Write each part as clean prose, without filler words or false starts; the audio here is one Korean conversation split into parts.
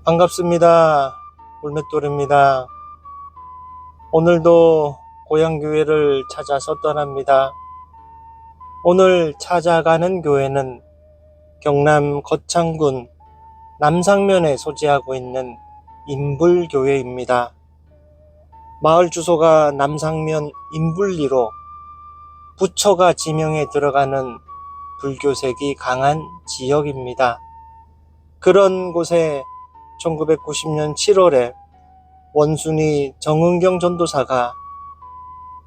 반갑습니다. 울맷돌입니다. 오늘도 고향교회를 찾아서 떠납니다. 오늘 찾아가는 교회는 경남 거창군 남상면에 소재하고 있는 인불교회입니다. 마을 주소가 남상면 인불리로 부처가 지명에 들어가는 불교색이 강한 지역입니다. 그런 곳에 1990년 7월에 원순이 정은경 전도사가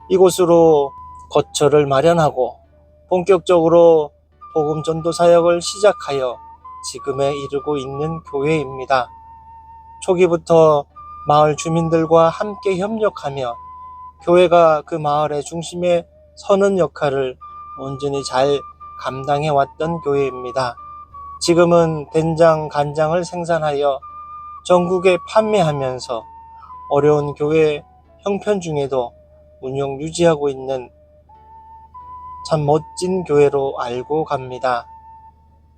이곳으로 거처를 마련하고 본격적으로 복음 전도 사역을 시작하여 지금에 이르고 있는 교회입니다. 초기부터 마을 주민들과 함께 협력하며 교회가 그 마을의 중심에 서는 역할을 온전히 잘 감당해 왔던 교회입니다. 지금은 된장, 간장을 생산하여 전국에 판매하면서 어려운 교회 형편 중에도 운영 유지하고 있는 참 멋진 교회로 알고 갑니다.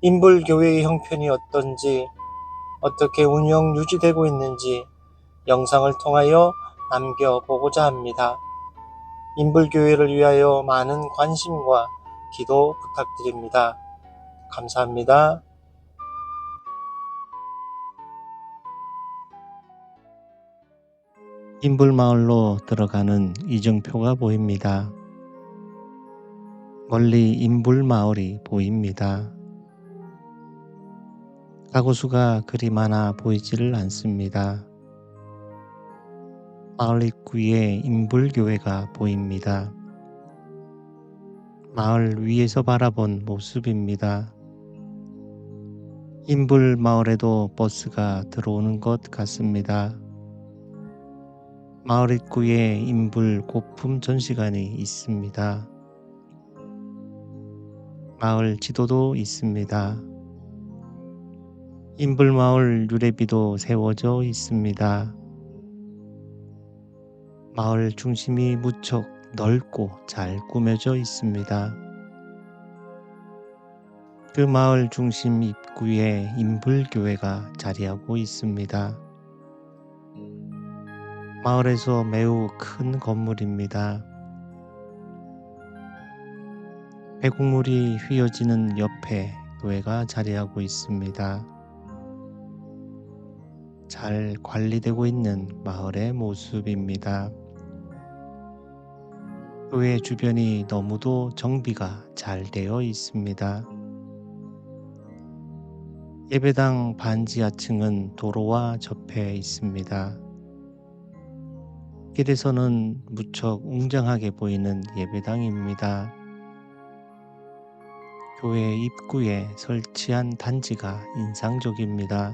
인불교회의 형편이 어떤지, 어떻게 운영 유지되고 있는지 영상을 통하여 남겨보고자 합니다. 인불교회를 위하여 많은 관심과 기도 부탁드립니다. 감사합니다. 인불마을로 들어가는 이정표가 보입니다. 멀리 인불마을이 보입니다. 가구수가 그리 많아 보이지를 않습니다. 마을 입구에 인불교회가 보입니다. 마을 위에서 바라본 모습입니다. 인불마을에도 버스가 들어오는 것 같습니다. 마을 입구에 인불 고품 전시관이 있습니다. 마을 지도도 있습니다. 인불마을 유래비도 세워져 있습니다. 마을 중심이 무척 넓고 잘 꾸며져 있습니다. 그 마을 중심 입구에 인불교회가 자리하고 있습니다. 마을에서 매우 큰 건물입니다. 배국물이 휘어지는 옆에 교회가 자리하고 있습니다. 잘 관리되고 있는 마을의 모습입니다. 교회 주변이 너무도 정비가 잘 되어 있습니다. 예배당 반지하층은 도로와 접해 있습니다. 길에서는 무척 웅장하게 보이는 예배당입니다. 교회 입구에 설치한 단지가 인상적입니다.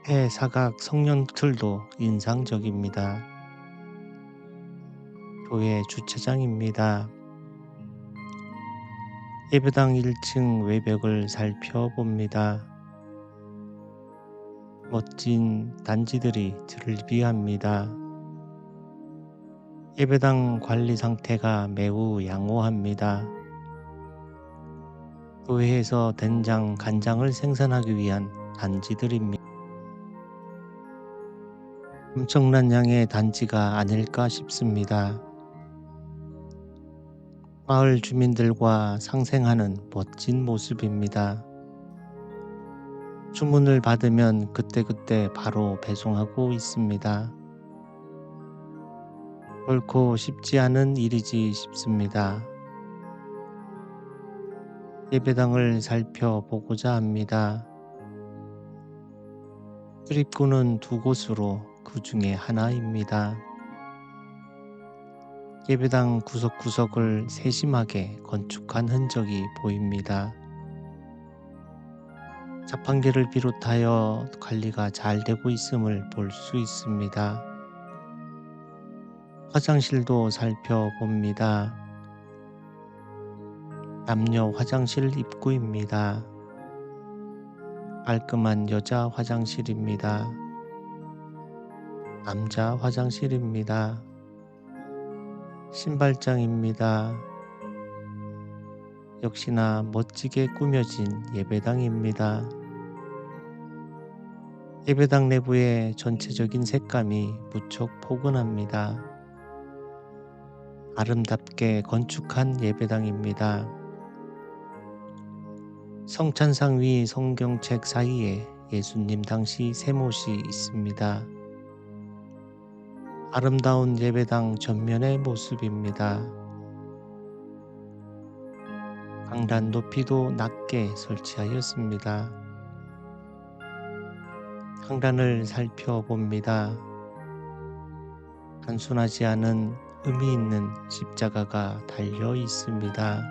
해사각 성년틀도 인상적입니다. 교회 주차장입니다. 예배당 1층 외벽을 살펴봅니다. 멋진 단지들이 즐비합니다. 예배당 관리 상태가 매우 양호합니다. 교회에서 된장, 간장을 생산하기 위한 단지들입니다. 엄청난 양의 단지가 아닐까 싶습니다. 마을 주민들과 상생하는 멋진 모습입니다. 주문을 받으면 그때그때 바로 배송하고 있습니다. 결코 쉽지 않은 일이지 싶습니다. 예배당을 살펴보고자 합니다. 출입구는 두 곳으로 그 중에 하나입니다. 예배당 구석구석을 세심하게 건축한 흔적이 보입니다. 자판기를 비롯하여 관리가 잘 되고 있음을 볼 수 있습니다. 화장실도 살펴봅니다. 남녀 화장실 입구입니다. 깔끔한 여자 화장실입니다. 남자 화장실입니다. 신발장입니다. 역시나 멋지게 꾸며진 예배당입니다. 예배당 내부의 전체적인 색감이 무척 포근합니다. 아름답게 건축한 예배당입니다. 성찬상 위 성경책 사이에 예수님 당시 세못이 있습니다. 아름다운 예배당 전면의 모습입니다. 강단 높이도 낮게 설치하였습니다. 강단을 살펴봅니다. 단순하지 않은 의미 있는 십자가가 달려 있습니다.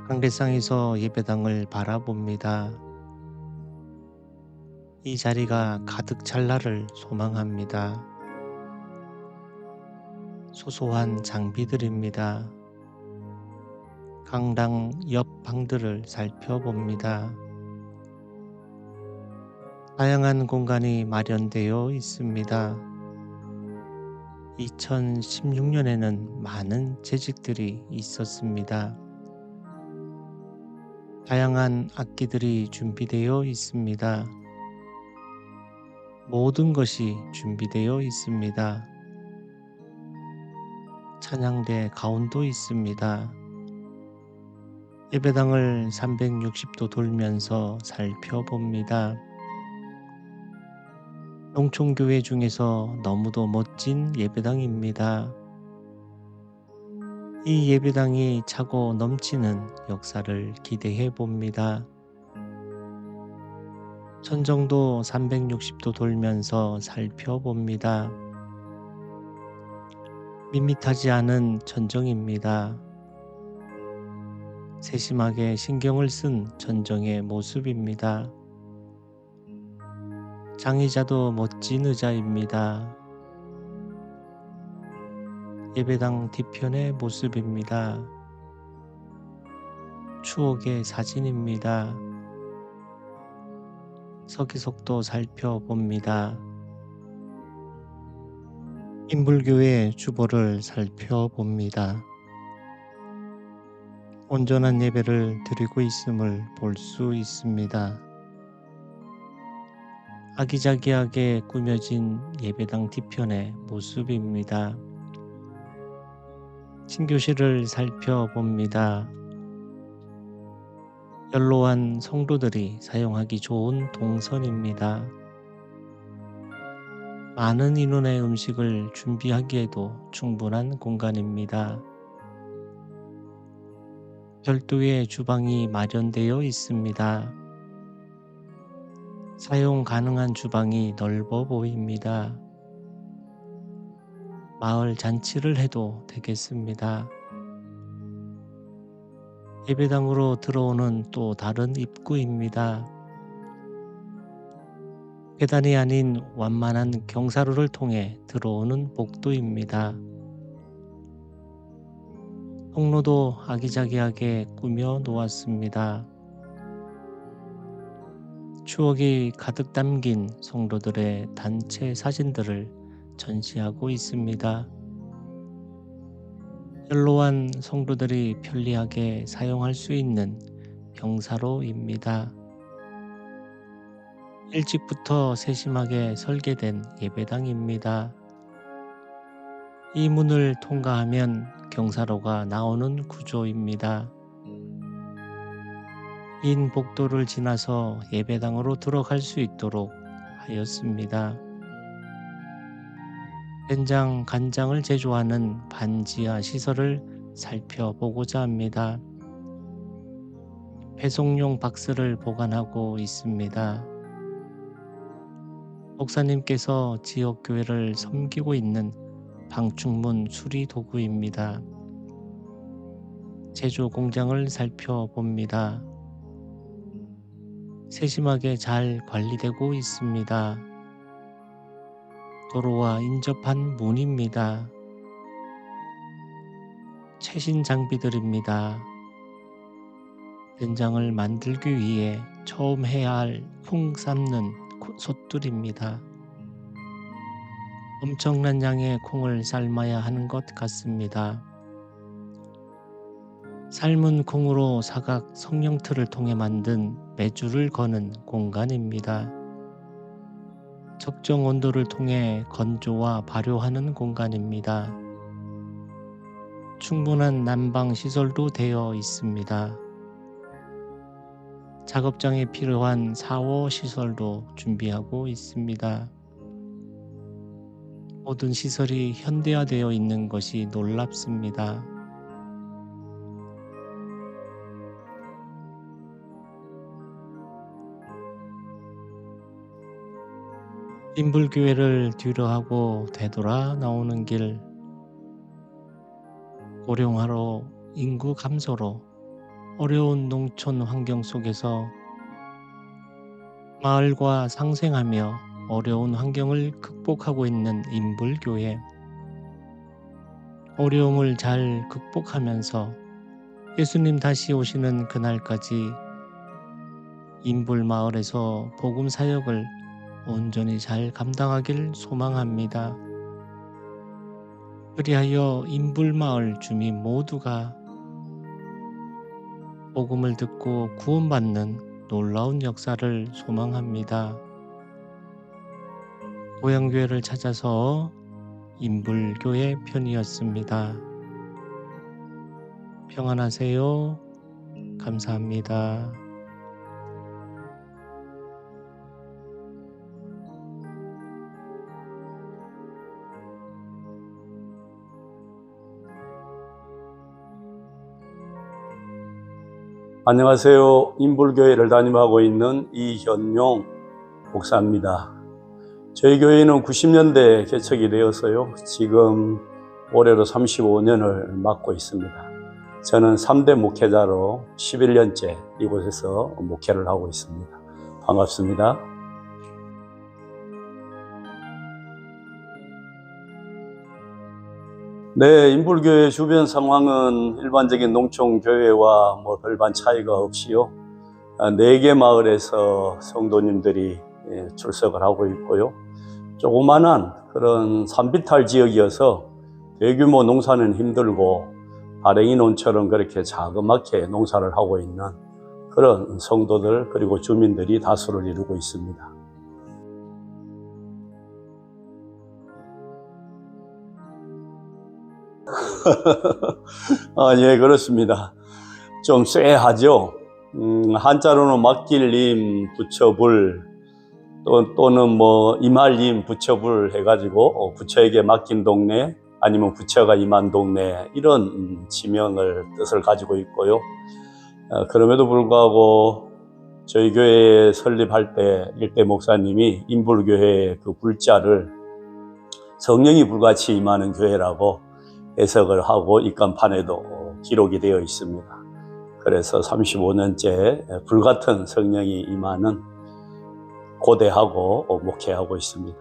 강대상에서 예배당을 바라봅니다. 이 자리가 가득 찰 날을 소망합니다. 소소한 장비들입니다. 강당 옆 방들을 살펴봅니다. 다양한 공간이 마련되어 있습니다. 2016년에는 많은 재직들이 있었습니다. 다양한 악기들이 준비되어 있습니다. 모든 것이 준비되어 있습니다. 찬양대 가운도 있습니다. 예배당을 360도 돌면서 살펴봅니다. 농촌교회 중에서 너무도 멋진 예배당입니다. 이 예배당이 차고 넘치는 역사를 기대해 봅니다. 천정도 360도 돌면서 살펴봅니다. 밋밋하지 않은 천정입니다. 세심하게 신경을 쓴 천정의 모습입니다. 장의자도 멋진 의자입니다. 예배당 뒤편의 모습입니다. 추억의 사진입니다. 서기석도 살펴봅니다. 인불교회 주보를 살펴봅니다. 온전한 예배를 드리고 있음을 볼 수 있습니다. 아기자기하게 꾸며진 예배당 뒤편의 모습입니다. 신교실을 살펴봅니다. 연로한 성도들이 사용하기 좋은 동선입니다. 많은 인원의 음식을 준비하기에도 충분한 공간입니다. 별도의 주방이 마련되어 있습니다. 사용 가능한 주방이 넓어 보입니다. 마을 잔치를 해도 되겠습니다. 예배당으로 들어오는 또 다른 입구입니다. 계단이 아닌 완만한 경사로를 통해 들어오는 복도입니다. 통로도 아기자기하게 꾸며 놓았습니다. 추억이 가득 담긴 성도들의 단체 사진들을 전시하고 있습니다. 연로한 성도들이 편리하게 사용할 수 있는 경사로입니다. 일찍부터 세심하게 설계된 예배당입니다. 이 문을 통과하면 경사로가 나오는 구조입니다. 긴 복도를 지나서 예배당으로 들어갈 수 있도록 하였습니다. 된장, 간장을 제조하는 반지하 시설을 살펴보고자 합니다. 배송용 박스를 보관하고 있습니다. 목사님께서 지역교회를 섬기고 있는 방충문 수리 도구입니다. 제조 공장을 살펴봅니다. 세심하게 잘 관리되고 있습니다. 도로와 인접한 문입니다. 최신 장비들입니다. 된장을 만들기 위해 처음 해야 할 콩 삶는 솥들입니다. 엄청난 양의 콩을 삶아야 하는 것 같습니다. 삶은 콩으로 사각 성형틀을 통해 만든 매주를 거는 공간입니다. 적정 온도를 통해 건조와 발효하는 공간입니다. 충분한 난방 시설도 되어 있습니다. 작업장에 필요한 샤워 시설도 준비하고 있습니다. 모든 시설이 현대화되어 있는 것이 놀랍습니다. 인불교회를 뒤로하고 되돌아 나오는 길, 고령화로 인구 감소로 어려운 농촌 환경 속에서 마을과 상생하며 어려운 환경을 극복하고 있는 인불교회. 어려움을 잘 극복하면서 예수님 다시 오시는 그날까지 인불마을에서 복음 사역을 온전히 잘 감당하길 소망합니다. 그리하여 인불마을 주민 모두가 복음을 듣고 구원받는 놀라운 역사를 소망합니다. 고향교회를 찾아서 인불교회 편이었습니다. 평안하세요. 감사합니다. 안녕하세요. 인불교회를 담임하고 있는 이현용 목사입니다. 저희 교회는 90년대에 개척이 되었어요. 지금 올해로 35년을 맡고 있습니다. 저는 3대 목회자로 11년째 이곳에서 목회를 하고 있습니다. 반갑습니다. 네, 인불교회 주변 상황은 일반적인 농촌교회와 별반 차이가 없이요. 4개 마을에서 성도님들이 출석을 하고 있고요. 조그만한 그런 산비탈 지역이어서 대규모 농사는 힘들고 발행이 논처럼 그렇게 자그맣게 농사를 하고 있는 그런 성도들 그리고 주민들이 다수를 이루고 있습니다. 예, 그렇습니다. 좀 쎄하죠. 한자로는 맡길님 부처불 또는 임할님 부처불 해가지고 부처에게 맡긴 동네 아니면 부처가 임한 동네 이런 지명을 뜻을 가지고 있고요. 그럼에도 불구하고 저희 교회 설립할 때 일대 목사님이 인불교회의 그 불자를 성령이 불같이 임하는 교회라고 해석을 하고 입간판에도 기록이 되어 있습니다. 그래서 35년째 불같은 성령이 임하는 고대하고 목회하고 있습니다.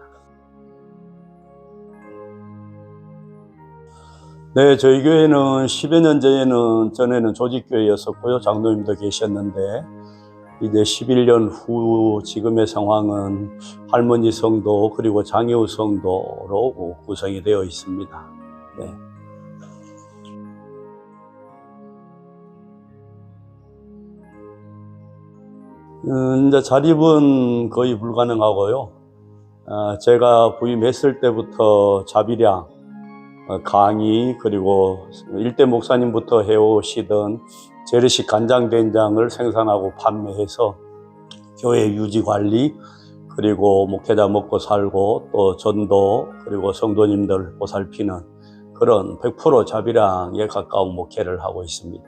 네, 저희 교회는 10여 년 전에는 조직교회였었고요. 장로님도 계셨는데 이제 11년 후 지금의 상황은 할머니 성도 그리고 장애우 성도로 구성이 되어 있습니다. 네. 이제 자립은 거의 불가능하고요. 제가 부임했을 때부터 자비량, 강의 그리고 일대 목사님부터 해오시던 재래식 간장 된장을 생산하고 판매해서 교회 유지 관리 그리고 목회자 먹고 살고 또 전도 그리고 성도님들 보살피는 그런 100% 자비량에 가까운 목회를 하고 있습니다.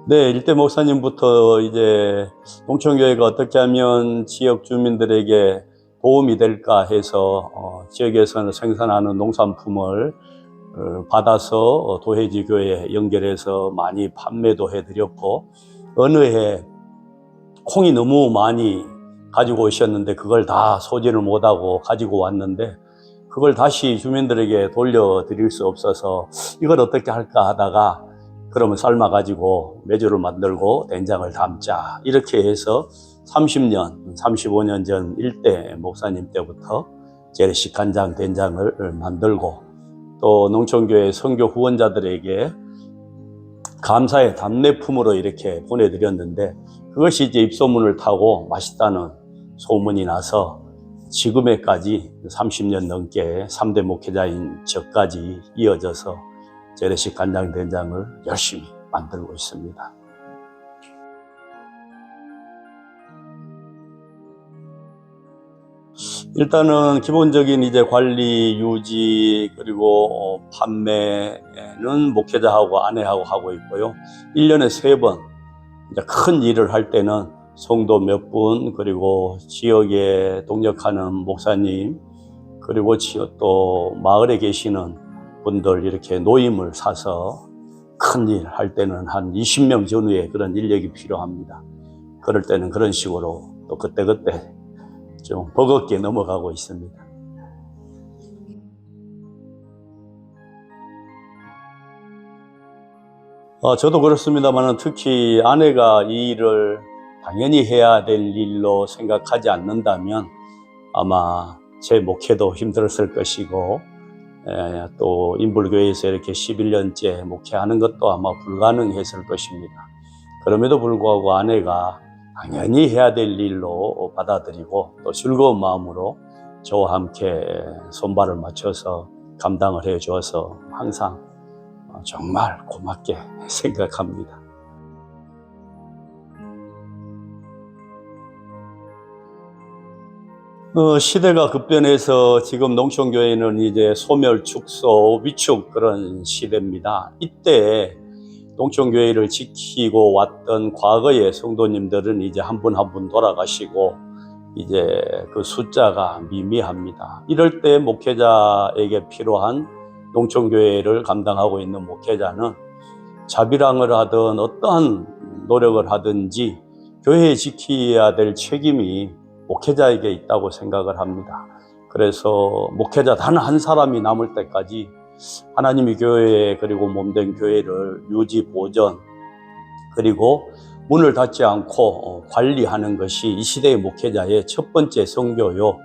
네, 일대 목사님부터 이제 농촌교회가 어떻게 하면 지역 주민들에게 도움이 될까 해서 지역에서는 생산하는 농산품을 받아서 도해지 교회에 연결해서 많이 판매도 해드렸고 어느 해 콩이 너무 많이 가지고 오셨는데 그걸 다 소진을 못하고 가지고 왔는데 그걸 다시 주민들에게 돌려드릴 수 없어서 이걸 어떻게 할까 하다가 그러면 삶아가지고 메주를 만들고 된장을 담자 이렇게 해서 30년, 35년 전 일대 목사님 때부터 재래식 간장 된장을 만들고 또 농촌교회 선교 후원자들에게 감사의 답례품으로 이렇게 보내드렸는데 그것이 이제 입소문을 타고 맛있다는 소문이 나서 지금에까지 30년 넘게 3대 목회자인 저까지 이어져서 재래식 간장된장을 열심히 만들고 있습니다. 일단은 기본적인 이제 관리, 유지, 그리고 판매는 목회자하고 아내하고 하고 있고요. 1년에 3번 이제 큰 일을 할 때는 성도 몇 분, 그리고 지역에 동역하는 목사님, 그리고 또 마을에 계시는 분들 이렇게 모임을 사서 큰 일 할 때는 한 20명 전후의 그런 인력이 필요합니다. 그럴 때는 그런 식으로 또 그때그때 좀 버겁게 넘어가고 있습니다. 저도 그렇습니다만 특히 아내가 이 일을 당연히 해야 될 일로 생각하지 않는다면 아마 제 목회도 힘들었을 것이고 또 인불교회에서 이렇게 11년째 목회하는 것도 아마 불가능했을 것입니다. 그럼에도 불구하고 아내가 당연히 해야 될 일로 받아들이고 또 즐거운 마음으로 저와 함께 손발을 맞춰서 감당을 해 주어서 항상 정말 고맙게 생각합니다. 시대가 급변해서 지금 농촌교회는 이제 소멸, 축소, 위축 그런 시대입니다. 이때 농촌교회를 지키고 왔던 과거의 성도님들은 이제 한 분 한 분 돌아가시고 이제 그 숫자가 미미합니다. 이럴 때 목회자에게 필요한 농촌교회를 감당하고 있는 목회자는 자비랑을 하든 어떠한 노력을 하든지 교회에 지켜야 될 책임이 목회자에게 있다고 생각을 합니다. 그래서 목회자 단 한 사람이 남을 때까지 하나님의 교회 그리고 몸된 교회를 유지 보존 그리고 문을 닫지 않고 관리하는 것이 이 시대의 목회자의 첫 번째 선교요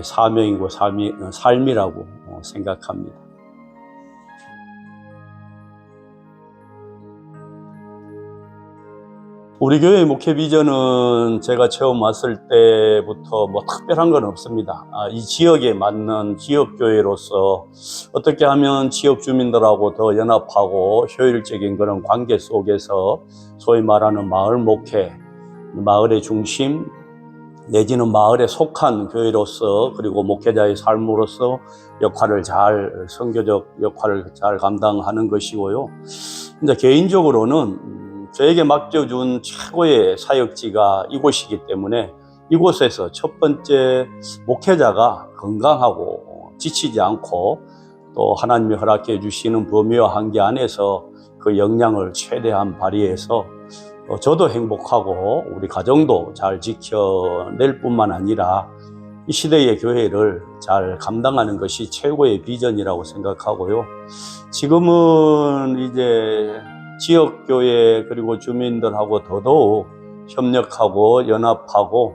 사명이고 삶이라고 생각합니다. 우리 교회의 목회 비전은 제가 처음 왔을 때부터 뭐 특별한 건 없습니다. 이 지역에 맞는 지역교회로서 어떻게 하면 지역 주민들하고 더 연합하고 효율적인 그런 관계 속에서 소위 말하는 마을 목회, 마을의 중심 내지는 마을에 속한 교회로서 그리고 목회자의 삶으로서 선교적 역할을 잘 감당하는 것이고요. 이제 개인적으로는 저에게 맡겨준 최고의 사역지가 이곳이기 때문에 이곳에서 첫 번째 목회자가 건강하고 지치지 않고 또 하나님이 허락해 주시는 범위와 한계 안에서 그 역량을 최대한 발휘해서 저도 행복하고 우리 가정도 잘 지켜낼 뿐만 아니라 이 시대의 교회를 잘 감당하는 것이 최고의 비전이라고 생각하고요. 지금은 이제 지역교회 그리고 주민들하고 더더욱 협력하고 연합하고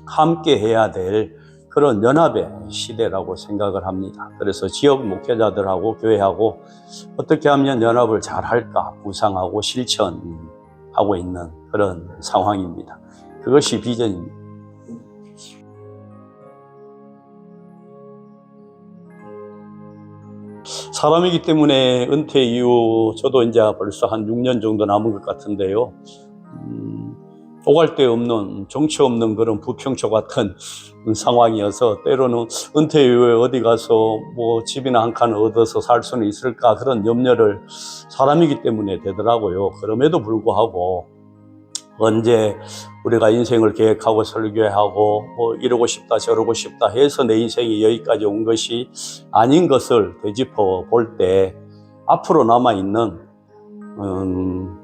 함께 해야 될 그런 연합의 시대라고 생각을 합니다. 그래서 지역 목회자들하고 교회하고 어떻게 하면 연합을 잘 할까 구상하고 실천하고 있는 그런 상황입니다. 그것이 비전입니다. 사람이기 때문에 은퇴 이후 저도 이제 벌써 한 6년 정도 남은 것 같은데요. 오갈 데 없는 정치 없는 그런 부평초 같은 상황이어서 때로는 은퇴 이후에 어디 가서 뭐 집이나 한 칸 얻어서 살 수는 있을까 그런 염려를 사람이기 때문에 되더라고요. 그럼에도 불구하고 언제 우리가 인생을 계획하고 설계하고 뭐 이러고 싶다 저러고 싶다 해서 내 인생이 여기까지 온 것이 아닌 것을 되짚어 볼 때 앞으로 남아있는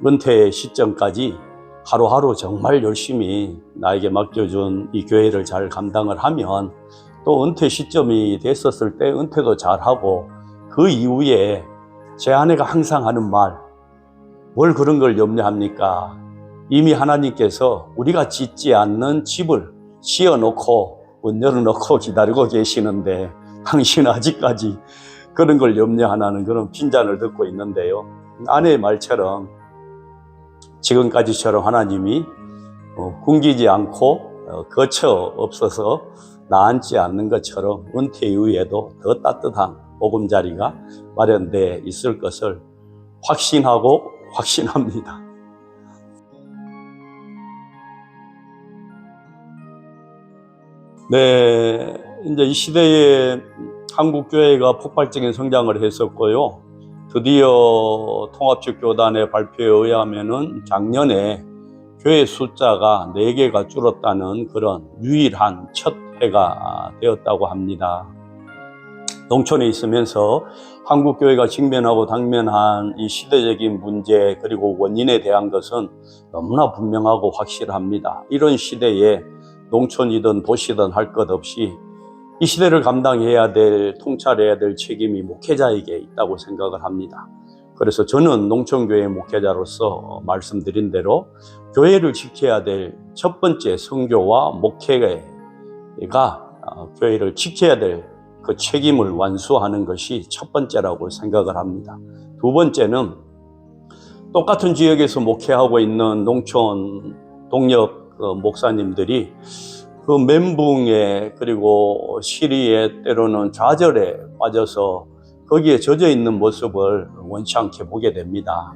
은퇴 시점까지 하루하루 정말 열심히 나에게 맡겨준 이 교회를 잘 감당을 하면 또 은퇴 시점이 됐었을 때 은퇴도 잘하고 그 이후에 제 아내가 항상 하는 말, 뭘 그런 걸 염려합니까? 이미 하나님께서 우리가 짓지 않는 집을 지어놓고 문 열어놓고 기다리고 계시는데 당신은 아직까지 그런 걸 염려하는 그런 빈잔을 듣고 있는데요. 아내의 말처럼 지금까지처럼 하나님이 굶기지 않고 거처 없어서 나앉지 않는 것처럼 은퇴 이후에도 더 따뜻한 보금자리가 마련되어 있을 것을 확신하고 확신합니다. 네, 이제 이 시대에 한국교회가 폭발적인 성장을 했었고요. 드디어 통합적교단의 발표에 의하면은 작년에 교회 숫자가 4개가 줄었다는 그런 유일한 첫 해가 되었다고 합니다. 농촌에 있으면서 한국교회가 직면하고 당면한 이 시대적인 문제 그리고 원인에 대한 것은 너무나 분명하고 확실합니다. 이런 시대에 농촌이든 도시든 할 것 없이 이 시대를 감당해야 될, 통찰해야 될 책임이 목회자에게 있다고 생각을 합니다. 그래서 저는 농촌교회 목회자로서 말씀드린 대로 교회를 지켜야 될 첫 번째 선교와 목회가 교회를 지켜야 될 그 책임을 완수하는 것이 첫 번째라고 생각을 합니다. 두 번째는 똑같은 지역에서 목회하고 있는 농촌 동력 목사님들이 그 멘붕에 그리고 시리에 때로는 좌절에 빠져서 거기에 젖어 있는 모습을 원치 않게 보게 됩니다.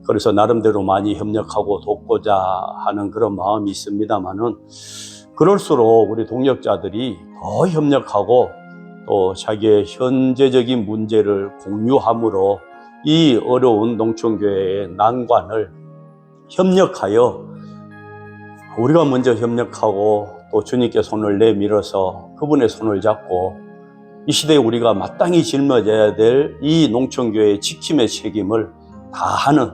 그래서 나름대로 많이 협력하고 돕고자 하는 그런 마음이 있습니다만은 그럴수록 우리 동력자들이 더 협력하고 또 자기의 현재적인 문제를 공유함으로 이 어려운 농촌교회의 난관을 협력하여 우리가 먼저 협력하고 또 주님께 손을 내밀어서 그분의 손을 잡고 이 시대에 우리가 마땅히 짊어져야 될 이 농촌교회의 지킴의 책임을 다하는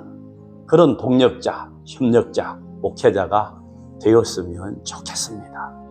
그런 동력자, 협력자, 목회자가 되었으면 좋겠습니다.